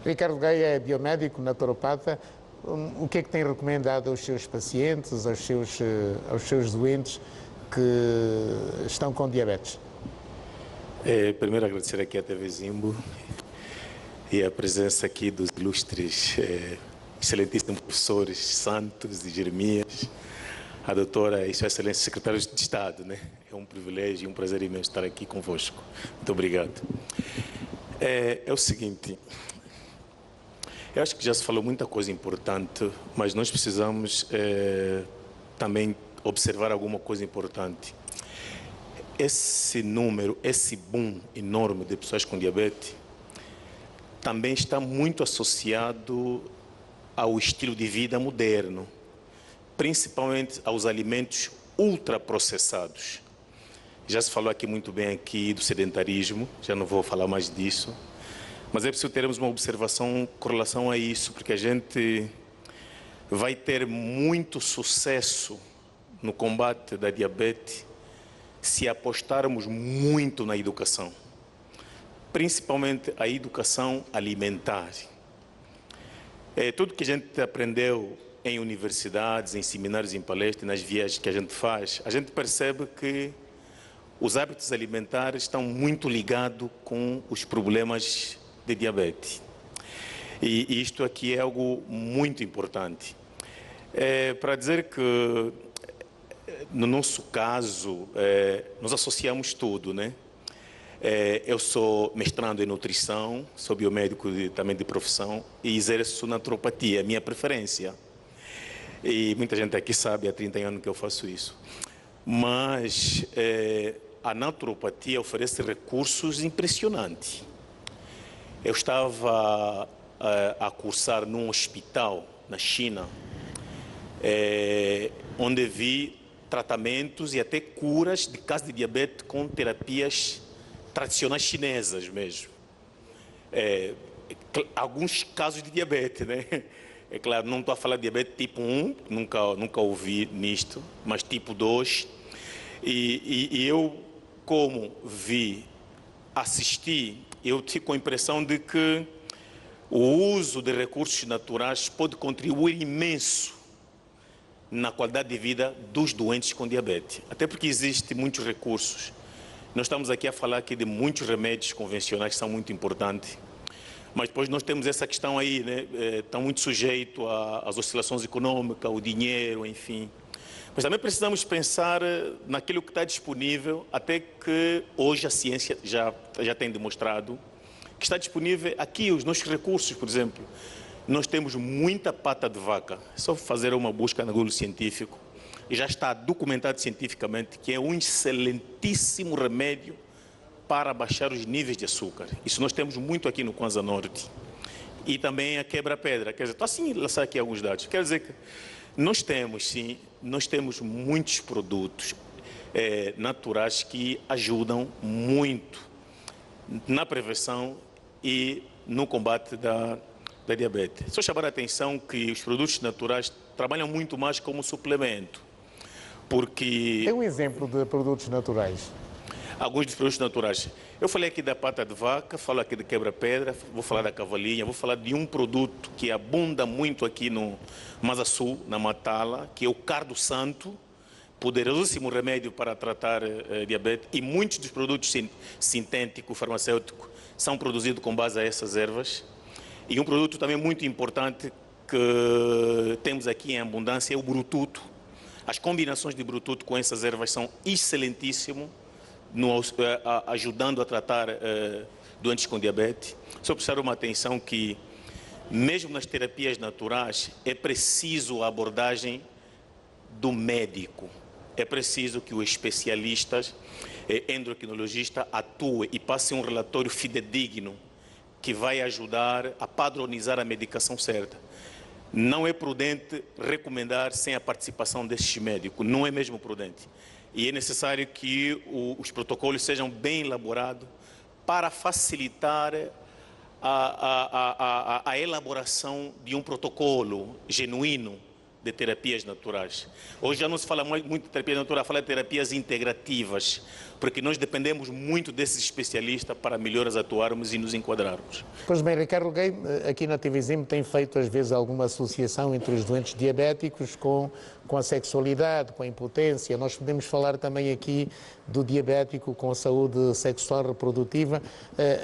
Ricardo Gaia é biomédico, naturopata. O que é que tem recomendado aos seus pacientes, aos seus doentes que estão com diabetes? Primeiro agradecer aqui à TV Zimbo e a presença aqui dos ilustres, excelentíssimos professores Santos e Jeremias, a doutora e sua excelência secretária de Estado, né? É um privilégio e um prazer imenso estar aqui convosco. Muito obrigado. É o seguinte, eu acho que já se falou muita coisa importante, mas nós precisamos também observar alguma coisa importante. Esse número, esse boom enorme de pessoas com diabetes, também está muito associado ao estilo de vida moderno, principalmente aos alimentos ultraprocessados. Já se falou aqui muito bem aqui do sedentarismo, já não vou falar mais disso, mas é preciso termos uma observação com relação a isso, porque a gente vai ter muito sucesso no combate da diabetes se apostarmos muito na educação, principalmente a educação alimentar. Tudo que a gente aprendeu em universidades, em seminários, em palestras, nas viagens que a gente faz, a gente percebe que os hábitos alimentares estão muito ligados com os problemas de diabetes. E isto aqui é algo muito importante. Para dizer que, no nosso caso, nós associamos tudo, né? Eu sou mestrando em nutrição, sou biomédico também de profissão e exerço naturopatia, minha preferência. E muita gente aqui sabe, há 30 anos que eu faço isso. Mas a naturopatia oferece recursos impressionantes. Eu estava a cursar num hospital na China, onde vi tratamentos e até curas de casos de diabetes com terapias tradicionais chinesas mesmo. Alguns casos de diabetes, né? É claro, não estou a falar de diabetes tipo 1, nunca ouvi nisto, mas tipo 2. E eu, como vi, assisti, eu tive com a impressão de que o uso de recursos naturais pode contribuir imenso na qualidade de vida dos doentes com diabetes. Até porque existem muitos recursos. Nós estamos aqui a falar aqui de muitos remédios convencionais que são muito importantes. Mas depois nós temos essa questão aí, né? Está muito sujeito às oscilações econômicas, o dinheiro, enfim. Mas também precisamos pensar naquilo que está disponível, até que hoje a ciência já tem demonstrado que está disponível aqui os nossos recursos, por exemplo. Nós temos muita pata de vaca, é só fazer uma busca no Google científico e já está documentado cientificamente que é um excelentíssimo remédio para baixar os níveis de açúcar. Isso nós temos muito aqui no Kwanza Norte. E também a quebra-pedra. Quer dizer, estou assim a lançar aqui alguns dados. Quer dizer que nós temos, sim, nós temos muitos produtos naturais que ajudam muito na prevenção e no combate da diabetes. Só chamar a atenção que os produtos naturais trabalham muito mais como suplemento, porque... Tem um exemplo de produtos naturais? Alguns dos produtos naturais. Eu falei aqui da pata de vaca, falo aqui de quebra-pedra, vou falar da cavalinha, vou falar de um produto que abunda muito aqui no Maza Sul, na Matala, que é o cardo santo, poderosíssimo remédio para tratar diabetes, e muitos dos produtos sintéticos, farmacêuticos, são produzidos com base a essas ervas. E um produto também muito importante que temos aqui em abundância é o brututo. As combinações de brututo com essas ervas são excelentíssimas, ajudando a tratar doentes com diabetes. Só prestar uma atenção que, mesmo nas terapias naturais, é preciso a abordagem do médico. É preciso que o especialista, endocrinologista, atue e passe um relatório fidedigno que vai ajudar a padronizar a medicação certa. Não é prudente recomendar sem a participação desses médicos, não é mesmo prudente. E é necessário que os protocolos sejam bem elaborados para facilitar a elaboração de um protocolo genuíno de terapias naturais. Hoje já não se fala muito de terapia natural, fala de terapias integrativas, porque nós dependemos muito desses especialistas para melhor atuarmos e nos enquadrarmos. Pois bem, Ricardo Gay, aqui na TVZIM tem feito às vezes alguma associação entre os doentes diabéticos com a sexualidade, com a impotência. Nós podemos falar também aqui do diabético com saúde sexual reprodutiva.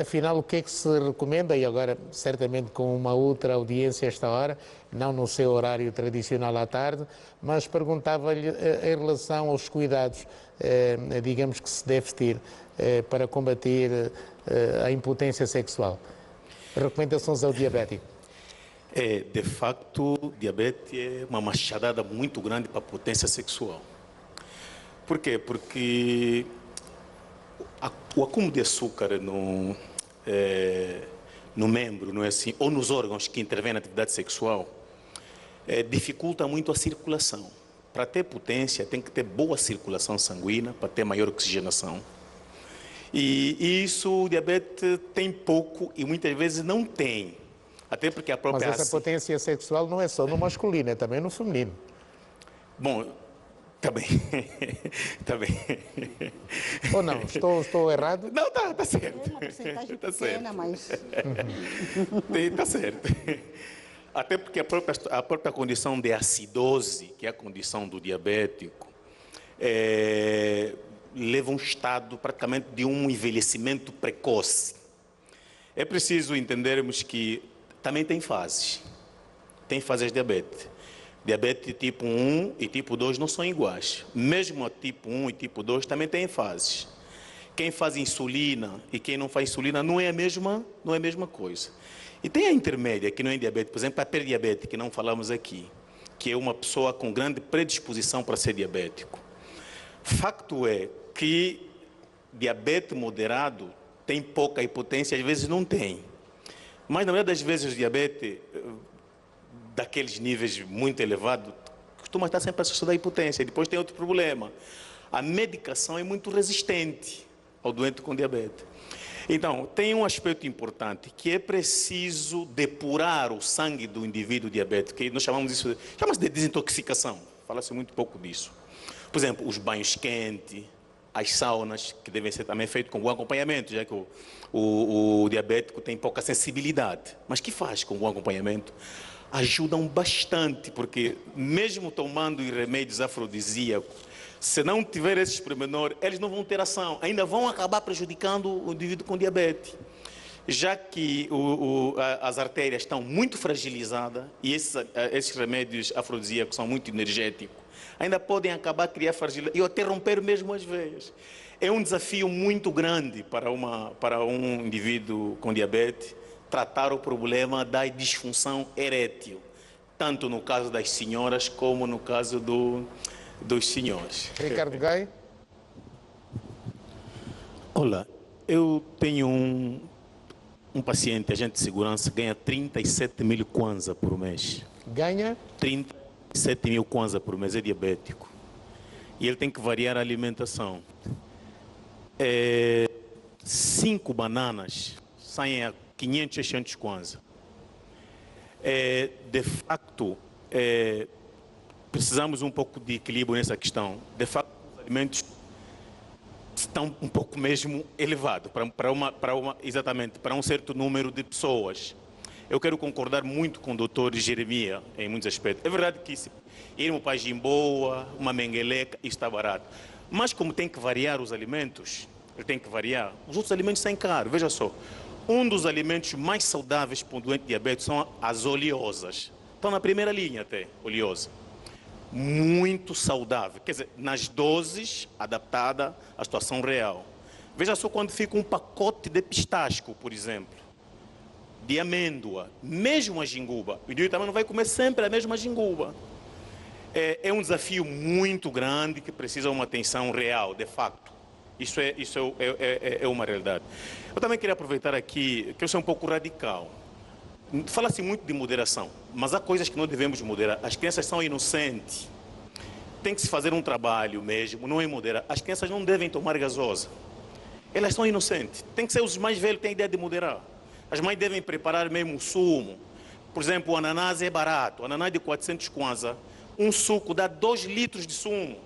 Afinal, o que é que se recomenda? E agora, certamente com uma outra audiência a esta hora, não no seu horário tradicional à tarde, mas perguntava-lhe em relação aos cuidados, digamos, que se deve ter para combater a impotência sexual. Recomendações ao diabético. De facto, diabetes é uma machadada muito grande para a potência sexual. Por quê? Porque o acúmulo de açúcar no membro, não é assim, ou nos órgãos que intervêm na atividade sexual, dificulta muito a circulação. Para ter potência, tem que ter boa circulação sanguínea, para ter maior oxigenação. E isso o diabetes tem pouco e muitas vezes não tem. Até porque a própria... Mas essa potência sexual não é só no masculino, é também no feminino. Bom, está bem. Está bem. Ou não? Estou errado? Não, está certo. É uma porcentagem Tá pequena, certo. mas... Está certo. Até porque a própria condição de acidose, que é a condição do diabético, leva a um estado praticamente de um envelhecimento precoce. É preciso entendermos que também tem fases. Tem fases de diabetes. Diabetes tipo 1 e tipo 2 não são iguais. Mesmo a tipo 1 e tipo 2 também tem fases. Quem faz insulina e quem não faz insulina não é a mesma coisa. E tem a intermédia, que não é diabetes, por exemplo, a pré-diabetes, que não falamos aqui, que é uma pessoa com grande predisposição para ser diabético. Facto é que diabetes moderado tem pouca hipotência, às vezes não tem. Mas, na maioria das vezes, o diabetes, daqueles níveis muito elevados, costuma estar sempre associado à hipotência. E depois tem outro problema. A medicação é muito resistente ao doente com diabetes. Então, tem um aspecto importante, que é preciso depurar o sangue do indivíduo diabético, que nós chamamos isso, chama-se de desintoxicação. Fala-se muito pouco disso. Por exemplo, os banhos quentes, as saunas, que devem ser também feitos com bom acompanhamento, já que o diabético tem pouca sensibilidade. Mas que faz com bom acompanhamento? Ajudam bastante, porque mesmo tomando remédios afrodisíacos, se não tiver esses pormenores, eles não vão ter ação, ainda vão acabar prejudicando o indivíduo com diabetes. Já que as artérias estão muito fragilizadas e esses remédios afrodisíacos são muito energéticos, ainda podem acabar a criar fragilidade e até romper mesmo as veias. É um desafio muito grande para um indivíduo com diabetes tratar o problema da disfunção erétil, tanto no caso das senhoras como no caso dos senhores. Ricardo Gay. Olá, eu tenho um paciente, agente de segurança, ganha 37 mil kwanza por mês. Ganha? 37 mil kwanza por mês, é diabético. E ele tem que variar a alimentação. 5 bananas saem a 500, 600 kwanza. De facto, precisamos um pouco de equilíbrio nessa questão. De facto, os alimentos estão um pouco mesmo elevados exatamente para um certo número de pessoas. Eu quero concordar muito com o doutor Jeremias em muitos aspectos. É verdade que irmos para Jimboa, uma mengueleca, isso está barato. Mas como tem que variar os alimentos, ele tem que variar. Os outros alimentos são caros. Veja só, um dos alimentos mais saudáveis para um doente diabético são as oleosas. Estão na primeira linha até, oleosa. Muito saudável, quer dizer, nas doses adaptadas à situação real. Veja só quando fica um pacote de pistástico, por exemplo, de amêndoa, mesmo a ginguba. O indivíduo também não vai comer sempre a mesma ginguba. É um desafio muito grande que precisa de uma atenção real, de facto. Isso é uma realidade. Eu também queria aproveitar aqui, que eu sou um pouco radical. Fala-se muito de moderação, mas há coisas que não devemos moderar. As crianças são inocentes. Tem que se fazer um trabalho mesmo, não é moderar. As crianças não devem tomar gasosa. Elas são inocentes. Tem que ser os mais velhos que têm a ideia de moderar. As mães devem preparar mesmo o sumo. Por exemplo, o ananás é barato. O ananás de 400 kwanza um suco dá 2 litros de sumo.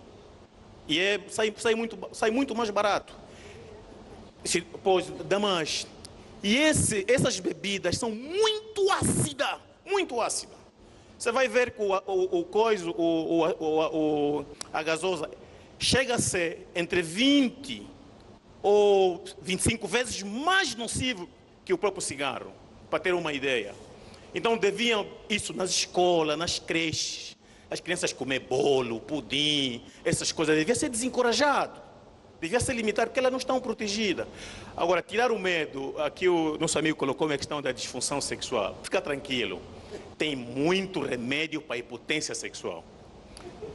E sai muito mais barato. Pois, damas. E essas bebidas são muito ácidas. Muito ácidas. Você vai ver que a gasosa chega a ser entre 20 ou 25 vezes mais nocivo que o próprio cigarro, para ter uma ideia. Então deviam isso nas escolas, nas creches, as crianças comer bolo, pudim, essas coisas, devia ser desencorajado, devia ser limitado, porque elas não estão protegidas. Agora, tirar o medo, aqui o nosso amigo colocou a questão da disfunção sexual, fica tranquilo, tem muito remédio para a impotência sexual.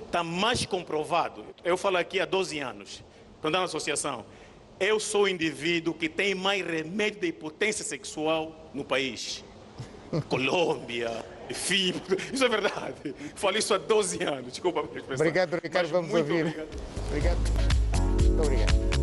Está mais comprovado, eu falo aqui há 12 anos, quando na associação, eu sou o indivíduo que tem mais remédio de impotência sexual no país. Colômbia, enfim, isso é verdade. Falo isso há 12 anos, desculpa a minha expressão. Obrigado, Ricardo, vamos ouvir. Obrigado. Obrigado. Muito obrigado.